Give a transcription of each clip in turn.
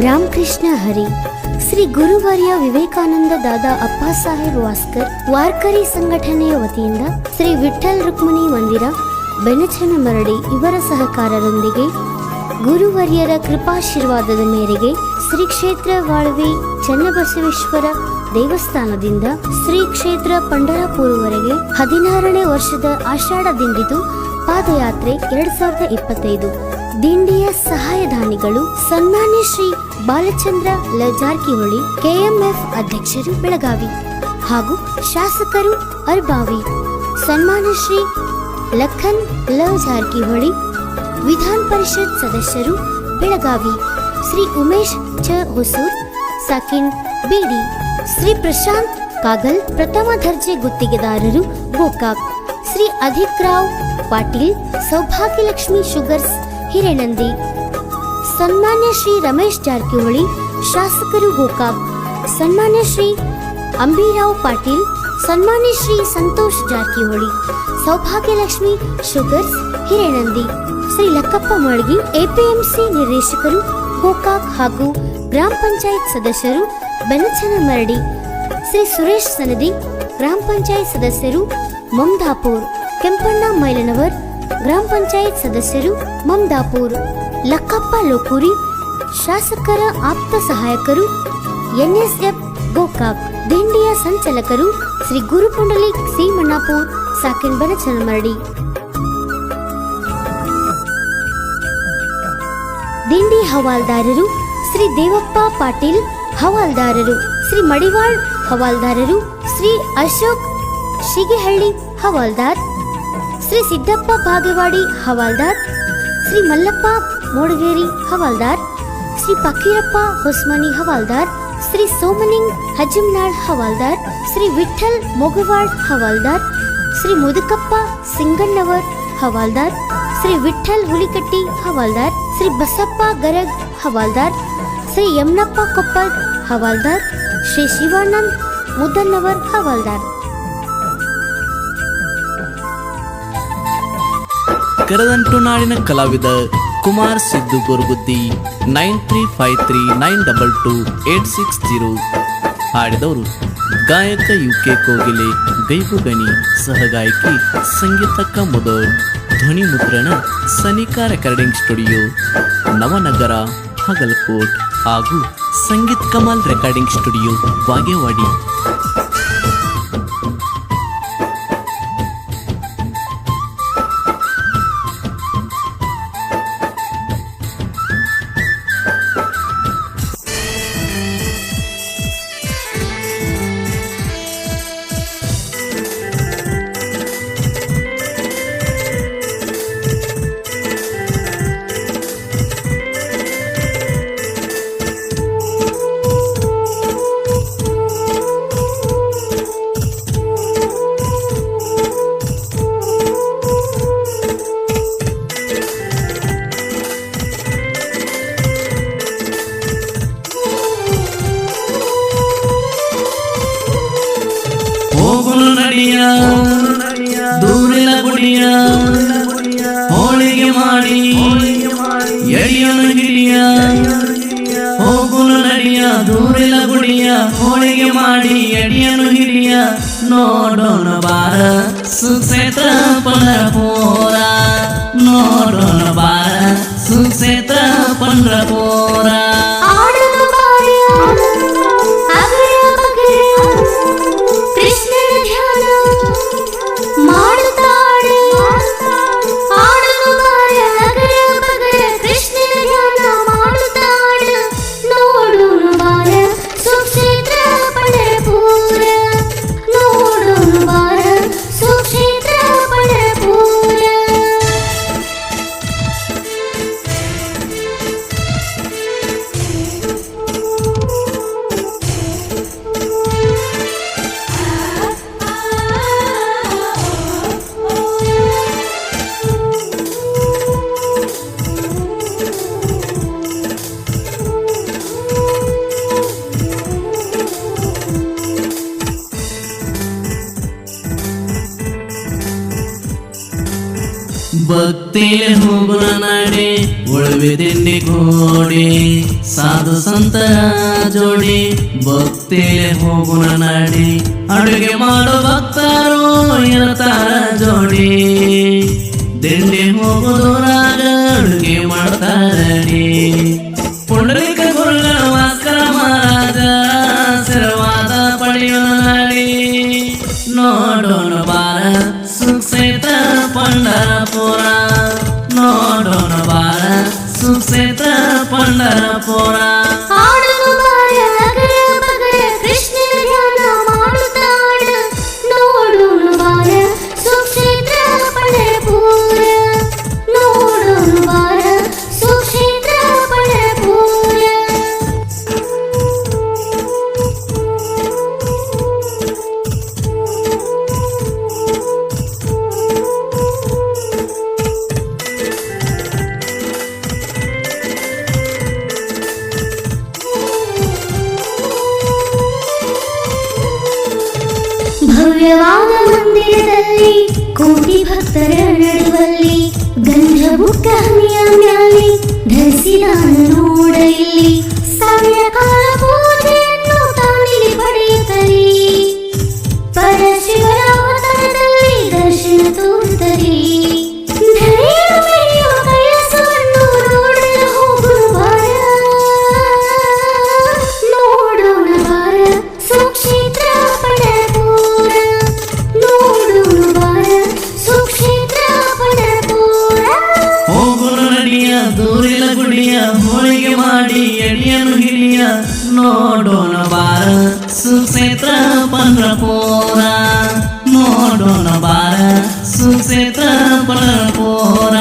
ರಾಮಕೃಷ್ಣ ಹರಿ, ಶ್ರೀ ಗುರುವರ್ಯ ವಿವೇಕಾನಂದ ದಾದಾ ಅಪ್ಪಾಸಾಹೇಬ್ ವಾಸ್ಕರ್ ವಾರ್ಕರಿ ಸಂಘಟನೆಯ ವತಿಯಿಂದ ಶ್ರೀ ವಿಠ್ಠಲ್ ರುಕ್ಮಿಣಿ ಮಂದಿರ ಬೆನಚನಮರಡಿ ಇವರ ಸಹಕಾರದೊಂದಿಗೆ ಗುರುವರ್ಯರ ಕೃಪಾಶೀರ್ವಾದದ ಮೇರೆಗೆ ಶ್ರೀ ಕ್ಷೇತ್ರ ವಾಳವಿ ಚನ್ನಬಸವೇಶ್ವರ ದೇವಸ್ಥಾನದಿಂದ ಶ್ರೀ ಕ್ಷೇತ್ರ ಪಂಢರಪುರವರೆಗೆ 16ನೇ ವರ್ಷದ ಆಷಾಢದಿಂದಿತು ಪಾದಯಾತ್ರೆ 2025. ದಿಂಡಿಯ ಸಹಾಯಧಾನಿಗಳು ಸನ್ಮಾನ್ಯ ಶ್ರೀ ಬಾಲಚಂದ್ರ ಲ ಜಾರಕಿಹೊಳಿ, ಕೆಎಂಎಫ್ ಅಧ್ಯಕ್ಷರು ಬೆಳಗಾವಿ ಹಾಗೂ ಶಾಸಕರು ಅರ್ಬಾವಿ, ಸನ್ಮಾನ್ಯ ಶ್ರೀ ಲಖನ್ ಲ ಜಾರಕಿಹೊಳಿ, ವಿಧಾನ ಪರಿಷತ್ ಸದಸ್ಯರು ಬೆಳಗಾವಿ, ಶ್ರೀ ಉಮೇಶ್ ಚ ಹೊಸೂರ್, ಸಾಕಿನ್ ಬಿಡಿ, ಶ್ರೀ ಪ್ರಶಾಂತ್ ಕಾಗಲ್, ಪ್ರಥಮ ದರ್ಜೆ ಗುತ್ತಿಗೆದಾರರು ಗೋಕಾಕ್, ಶ್ರೀ ಅಧಿಕ್ ರಾವ್ ಪಾಟೀಲ್, ಸೌಭಾಗ್ಯಲಕ್ಷ್ಮಿ ಶುಗರ್ಸ್ ಹಿರೇನಂದಿ, ಸನ್ಮಾನ್ಯ ಶ್ರೀ ರಮೇಶ್ ಜಾರಕಿಹೊಳಿ, ಶಾಸಕರು ಗೋಕಾಕ್, ಸನ್ಮಾನ್ಯ ಶ್ರೀ ಅಂಬಿರಾವ್ ಪಾಟೀಲ್, ಸನ್ಮಾನ್ಯ ಶ್ರೀ ಸಂತೋಷ್ ಜಾರಕಿಹೊಳಿ, ಸೌಭಾಗ್ಯಲಕ್ಷ್ಮಿ ಶುಗರ್ಸ್ ಹಿರೇನಂದಿ, ಶ್ರೀ ಲಕ್ಕಪ್ಪ ಮಳ್ಗಿ, ಎಪಿಎಂಸಿ ನಿರ್ದೇಶಕರು ಗೋಕಾಕ್ ಹಾಗೂ ಗ್ರಾಮ ಪಂಚಾಯತ್ ಸದಸ್ಯರು ಬೆನಚನಮರಡಿ, ಶ್ರೀ ಸುರೇಶ್ ಸನದಿ, ಗ್ರಾಮ ಪಂಚಾಯತ್ ಸದಸ್ಯರು ಮಮದಾಪುರ್, ಕೆಂಪಣ್ಣ ಮೈಲನವರ್, ಗ್ರಾಮ ಪಂಚಾಯತ್ ಸದಸ್ಯರು ಮಮದಾಪುರ್, ಲಕ್ಕಪ್ಪ ಲೋಕೂರಿ, ಶಾಸಕರ ಆಪ್ತ ಸಹಾಯಕರು ಎನ್ಎಸ್ಎಫ್ ಗೋಕಾಕ್, ದಿಂಡಿಯ ಸಂಚಾಲಕರು ಶ್ರೀ ಗುರುಪುಂಡಲಿಕ್ ಸಿ ಮಣ್ಣಾಪುರ್, ಸಾಕಿನ್ ಬೆನಚನಮರಡಿ. ದಿಂಡಿ ಹವಾಲ್ದಾರರು ಶ್ರೀ ದೇವಪ್ಪ ಪಾಟೀಲ್ ಹವಾಲ್ದಾರರು, ಶ್ರೀ ಮಡಿವಾಳ್ ಹವಾಲ್ದಾರರು, ಶ್ರೀ ಅಶೋಕ್ ಶಿಗೆಹಳ್ಳಿ ಹವಾಲ್ದಾರ್, ಶ್ರೀ ಸಿದ್ದಪ್ಪ ಭಾಗವಾಡಿ ಹವಾಲ್ದಾರ್, ಶ್ರೀ ಮಲ್ಲಪ್ಪ ಮೋಡಗೇರಿ ಹವಾಲ್ದಾರ್, ಶ್ರೀ ಫಕೀರಪ್ಪ ಹೊಸ್ಮನಿ ಹವಾಲ್ದಾರ್, ಶ್ರೀ ಸೋಮನಿಂಗ್ ಹಜಮ್ನಾಳ್ ಹವಾಲ್ದಾರ್, ಶ್ರೀ ವಿಠ್ಠಲ್ ಮೊಗವಾಳ್ ಹವಾಲ್ದಾರ್, ಶ್ರೀ ಮುದುಕಪ್ಪ ಸಿಂಗಣ್ಣವರ್ ಹವಾಲ್ದಾರ್, ಶ್ರೀ ವಿಠ್ಠಲ್ ಹುಲಿಕಟ್ಟಿ ಹವಾಲ್ದಾರ್, ಶ್ರೀ ಬಸಪ್ಪ ಗರಗ್ ಹವಾಲ್ದಾರ್, ಶ್ರೀ ಯಮನಪ್ಪ ಕೊಪ್ಪದ್ ಹವಾಲ್ದಾರ್, ಶ್ರೀ ಶಿವಾನಂದ್ ಮುದ್ದನ್ನವರ್ ಹವಾಲ್ದಾರ್. ಕರದಂಟು ನಾಡಿನ ಕಲಾವಿದ ಕುಮಾರ್ ಸಿದ್ದು ಗೋರ್ಗುದ್ದಿ 9353922860 ಹಾಡಿದವರು ಗಾಯಕ ಯುಕೆ ಕೋಗಿಲೆ ಗೈಬುಗಣಿ, ಸಹಗಾಯಕಿ ಸಂಗೀತಕ್ಕ ಮೊದಲ್, ಧ್ವನಿ ಮುದ್ರಣ ಸನಿಕಾ ರೆಕಾರ್ಡಿಂಗ್ ಸ್ಟುಡಿಯೋ ನವನಗರ ಬಾಗಲಕೋಟ್ ಹಾಗೂ ಸಂಗೀತ್ ಕಮಲ್ ರೆಕಾರ್ಡಿಂಗ್ ಸ್ಟುಡಿಯೋ ಬಾಗೇವಾಡಿ. ದೂರಿನ ಗುಡಿಯ ಹೋಳಿಗೆ ಮಾಡಿ ಎಡಿಯನು ಹಿಡಿಯ, ಹೋಗುನು ನಡಿಯ ದೂರಿನ ಗುಡಿಯ ಹೋಳಿಗೆ ಮಾಡಿ ಎಡಿಯನು ಹಿಡಿಯ, ನೋಡೋಣ ಬಾರ ಸುಕ್ಷೇತ್ರ ಪಂಢರಪುರ, ನೋಡೋಣ ಬಾರ ಸುಕ್ಷೇತ್ರ ಪಂಢರಪುರ. ಭಕ್ತಿಲೆ ಹೋಗುನ ನಾಡಿ ಉಳುವೆ ತಿಂಡಿ ಕೂಡಿ ಸಾಧು ಸಂತರ ಜೋಡಿ ಭಕ್ತಿಲೆ ಹೋಗುನ ನಾಡಿ ಅಡುಗೆ ಮಾಡೋ ಭಕ್ತರು ಇರ್ತಾರ ಜೋಡಿ ದಿಂಡಿ ಹೋಗುದೂರಾಗ ಅಡುಗೆ ಮಾಡ್ತಾರಡಿ ಪುಂಡಲಿಕ ಗುರುಗಳ ವಾಸ್ಕರ ಮಹಾರಾಜ ಆಶೀರ್ವಾದ ಪಡೆಯುವ ನಾಡಿ ನೋಡೋಣ ಬಾರ ಸುಕ್ಷೇತ್ರ ಪಂಡರಪುರ ನೋಡೋಣ ಬಾರ ಸುಕ್ಷೇತ್ರ ಪಂಡರಪುರ ಆಡಲು ಬಾರ ಅಗರ ಬಗರ ಕೃಷ್ಣನ ಧ್ಯಾನ ಮಾಡುತ್ತಾಡ ನೋಡೋಣ ಬಾರ ಸುಕ್ಷೇತ್ರ ಪಂಡರಪುರ ನೋಡೋಣ ಬಾರ ಸುಕ್ಷೇತ್ರ ಪಂಡರಪುರ ಭವ್ಯವಾದ ಮಂದಿರದಲ್ಲಿ ಕೋಟಿ ಭಕ್ತರ ನಡುವಲ್ಲಿ ಗಂಧ ಬುಕ್ಕ ಹನಿಯ ಮ್ಯಾಲೆ ಧರಿಸಿದಾನ ನೋಡ ಇಲ್ಲಿ ಸಾವಿರ ಕಾಲ ಪೂಜೆಯನ್ನು ತಾನಿಲ್ಲಿ ಪಡೆಯುತ್ತಲೇ ಪರಶಿವರ ಅವತಾರದಲ್ಲಿ ದರ್ಶನ ತೋರುತ್ತಲೇ ಧರೆಯ ಮೆರೆಯುವ ಕೈಲಾಸವನ್ನು ನೋಡಲು ಹೋಗುವ ಬಾರ ನೋಡೋಣ ಬಾರ ಸುಕ್ಷೇತ್ರ ಪಂಡರಪುರ ನೋಡೋಣ ಬಾರ ಸುಕ್ಷೇತ್ರ ಪಂಡರಪುರ ಹೋಗುನ ನಡಿಯ ದೂರಿನ ಗುಡಿಯ ಹೋಳಿಗೆ ಮಾಡಿ ಎಡಿಯನ್ನು ಹಿಡಿಯ ನೋಡೋಣ ಬಾರ ಸುಕ್ಷೇತ್ರ ಪಂಡರಪುರ ನೋಡೋಣ ಬಾರ ಸುಕ್ಷೇತ್ರ ಪಂಡರಪುರ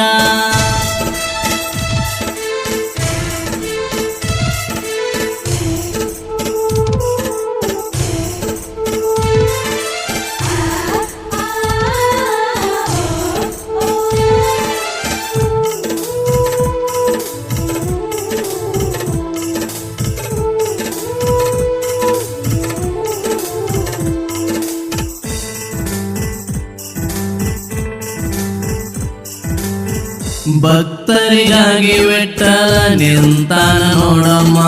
ಭಕ್ತರಿಗಾಗಿ ಬೆಟ್ಟ ನಿಂತಾನ ನೋಡಮ್ಮ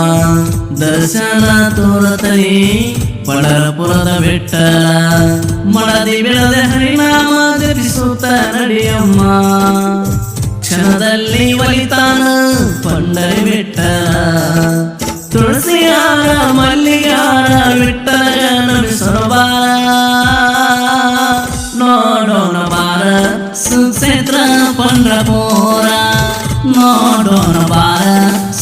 ದರ್ಶನ ತೋರತೈ ಪಂಡರಪುರದ ಬೆಟ್ಟ ಮಡದಿ ಬೆಳೆದ ಹರಿನಾಮ ಜಪಿಸುತ್ತ ನಡಿಯಮ್ಮ ಕ್ಷಣದಲ್ಲಿ ಒಲಿತಾನ ಪಂಡರಿ ಬೆಟ್ಟ ತುಳಸಿ ಹಾರ ಮಲ್ಲಿಗೆ ಹಾರ ಬಿಟ್ಟನ ನಮಿಸೋಬಾರ ನೋಡೋಣ ಬಾರ ಸುಕ್ಷೇತ್ರ ಪಂಡರಪುರ ನೋಡೋಣ ಬಾರ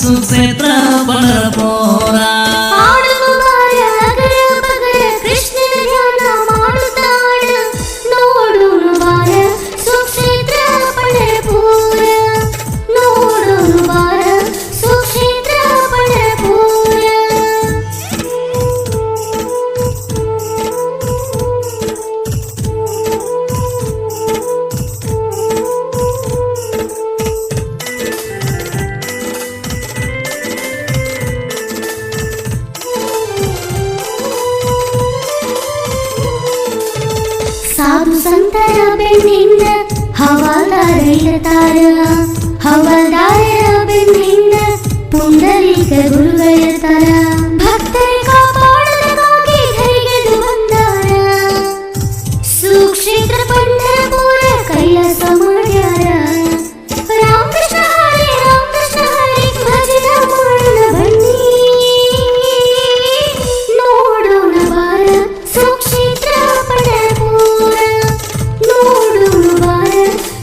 ಸುಕ್ಷೇತ್ರ ಪಂಡರಪುರ ಆಡಲು ಬಾರ ಅಗರ ಬಗರ ಕೃಷ್ಣನ ಧ್ಯಾನ ಮಾಡುತ್ತಾಡ ನೋಡೋಣ ಬಾರ ಸುಕ್ಷೇತ್ರ ಪಂಡರಪುರ ನೋಡೋಣ ಬಾರ ಸುಕ್ಷೇತ್ರ ಪಂಡರಪುರ ಸಾಧು ಸಂತರ ಬೆನ್ನಿಂದ ಹವಾಲ್ದಾರ ಇರ್ತಾರ ಹವಾಲ್ದಾರರ ಬೆನ್ನಿಂದ ಪುಂಡಲಿಕ ಗುರುಗಳಿರ್ತಾರ ಭಕ್ತರ ಕಾಪಾಡಲಿಗಾಗಿ ಧೈರ್ಯದು ಬಂದಾರ ಸುಕ್ಷೇತ್ರ ಪಂಡರಪುರ ಕೈಲಾಸ ಮಾಡ್ಯಾರ ರಾಮಕೃಷ್ಣ ಹರಿ ಭಜನ ಮಾಡೋಣ ಬನ್ನಿ ನೋಡೋಣ ಬಾರ ಸುಕ್ಷೇತ್ರ ಪಂಡರಪುರ ನೋಡೋಣ ಬಾರ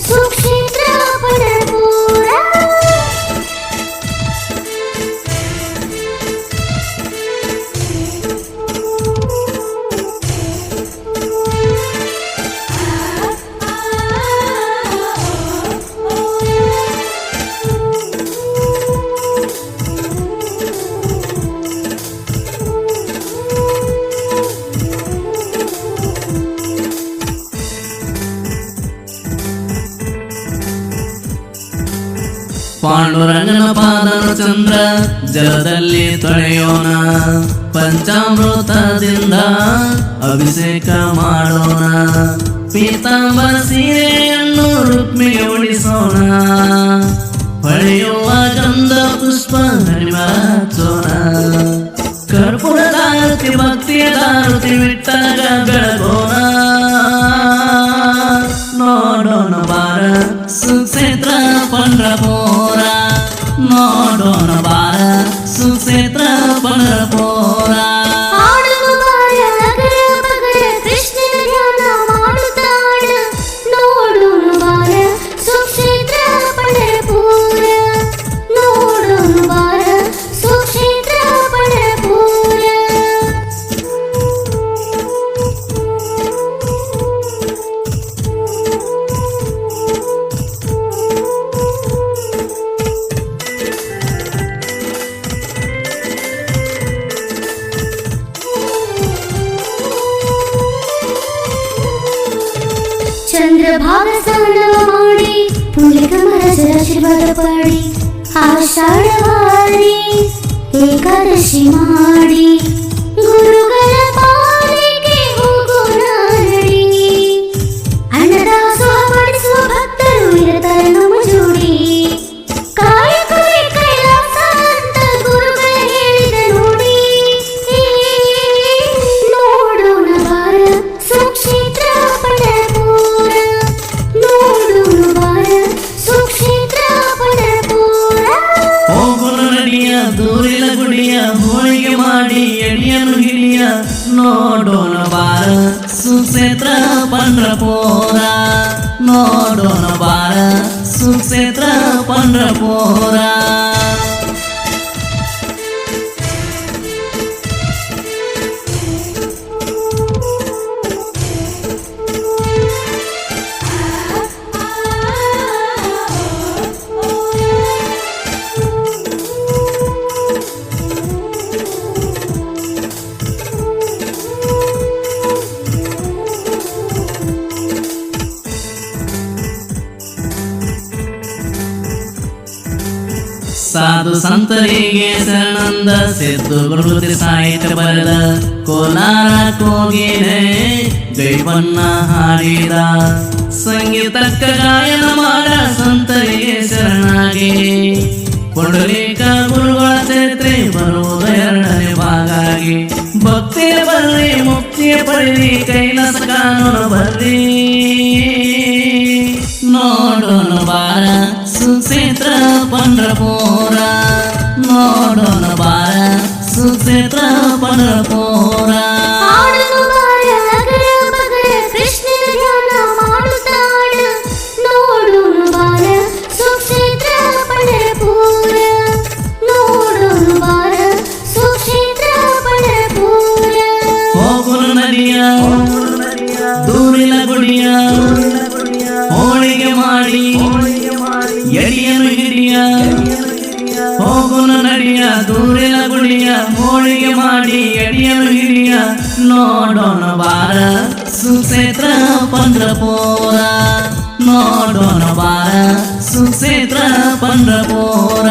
ಸುಕ್ಷೇತ್ರ ಪಂಡರಪುರ ಪಾಂಡುರಂಗನ ಪಾದನು ಚಂದ್ರ ಜಲದಲ್ಲಿ ತೊಳೆಯೋಣ ಪಂಚಾಮೃತದಿಂದ ಅಭಿಷೇಕ ಮಾಡೋಣ ಪೀತಾಂಬರ ಸೀರೆಯನ್ನು ರುಕ್ಮಿಗೆ ಉಳಿಸೋಣ ಹೊಳೆಯುವ ಗಂಧ ಪುಷ್ಪ ಹರಿಮಚೋಣ ಕರ್ಪೂರ ದಾರುತಿ ಭಕ್ತಿಯ ದಾರುತಿ ಬಿಟ್ಟಾಗ ಬೆಳಗೋಣ ನೋಡೋಣ ಬಾರ ಸುಕ್ಷೇತ್ರ ಪಂಡ್ರಪುರ ನೋಡೋಣ ಬಾರ ಸುಕ್ಷೇತ್ರ ಪಂಡ್ರಪುರ ಆಡುವ ಬಾರ ಅಗರ ಬಗರ ಕೃಷ್ಣನ ಧ್ಯಾನ ಮಾಡುತ್ತಾಡ ನೋಡೋಣ ಬಾರ ಸುಕ್ಷೇತ್ರ ಪಂಢರಪುರ ನೋಡೋಣ ಬಾರ ಸುಕ್ಷೇತ್ರ ಪಂಢರಪುರ ಚಂದ್ರಭಾಗ ಸ್ನಾನವ ಮಾಡಿ ಪುಣ್ಯಕಮರಜರ ಆಶೀರ್ವಾದ ಪಡಿ ಆಷಾಢವಾರಿ ಏಕಾದಶಿ ಮಾಡಿ ಗುರುಗಳ ಪಾಲಿಗೆ ಹೋಗೋಣ ನಡಿ ಅನ್ನದಾಸೋಹ ಪಡಿಸುವ ಭಕ್ತರು ಇರತಾರೆ ನಮ್ಮ ಜೋಡಿ ಕಾಯಕವೇ ಕೈಲಾಸ ಅಂತ ಗುರುಗಳ ಹೇಳಿದ ನೋಡಿ ನೋಡೋಣ ಬಾರ ಸುಕ್ಷೇತ್ರ ಪಂಢರಪುರ ನೋಡೋಣ ಬಾರ ಸುಕ್ಷೇತ್ರ ಪಂಢರಪುರ ಹೋಗೋಣ ನಡಿಯ ದೂರಿಲ ಗುಡಿಯ ಹೋಳಿಗೆ ಮಾಡಿ ಎಡಿಯನ್ನು ಹಿಡಿಯ ನೋಡೋಣ ಬಾರ ಸುಕ್ಷೇತ್ರ ಪಂಡ್ರಪುರ ನೋಡೋಣ ಬಾರ ಸುಕ್ಷೇತ್ರ ಪಂಡ್ರಪುರ ಸಾಧು ಸಂತರಿಗೆ ಶರಣಂದ ಸಿದ್ದು ಗುರುತಿ ಸಾಹಿತ್ಯ ಬರೆದ ಕೋಲಾರ ಕೋಗಿಲೆ ಗೈಬನ್ನ ಹಾಡಿದ ಸಂಗೀತಕ್ಕ ಗಾಯನ ಮಾಡ ಸಂತರಿಗೆ ಶರಣಾಗಿ ಪುಂಡಲೀಕ ಗುರುಗಳ ಚರಿತ್ರೆ ಬರುವುದು ಎರಡನೇ ಭಾಗಾಗಿ ಭಕ್ತಿಯ ಬರ್ರಿ ಮುಕ್ತಿಯ ಪಡೆದಿ ಕೈಲಾಸ ಕಾನೂನು ಬರ್ರಿ ನೋಡೋಣ ಬಾರ ಸುಕ್ಷೇತ್ರ ಪಂಡ್ರಪುರ ನೋಡೋಣ ಬಾರ ಸುಕ್ಷೇತ್ರ ಪಂಡ್ರಪುರ ಆಡುವ ಬಾರ ಅಗರ ಬಗರ ಕೃಷ್ಣನ ಧ್ಯಾನ ಮಾಡುತ್ತಾಡ ನೋಡೋಣ ಬಾರ ಸುಕ್ಷೇತ್ರ ಪಂಢರಪುರ ನೋಡೋಣ ಬಾರ ಸುಕ್ಷೇತ್ರ ಪಂಢರಪುರ ಹೋಗೋಣ ನದಿಯ ದೂರಿನ ಗುಡಿಯ ಹೋಳಿಗೆ ಮಾಡಿ ಎಡಿಯನ್ನು ಹಿಡಿಯ ಹೋಗೋಣ ನಡಿಯ ದೂರಿನ ಗುಡಿಯ ಹೋಳಿಗೆ ಮಾಡಿ ಎಡಿಯನ್ನು ಹಿಡಿಯ ನೋಡೋಣ ಬಾರ ಸುಕ್ಷೇತ್ರ ಪಂಡ್ರಪುರ ನೋಡೋಣ ಬಾರ ಸುಕ್ಷೇತ್ರ ಪಂಡ್ರಪುರ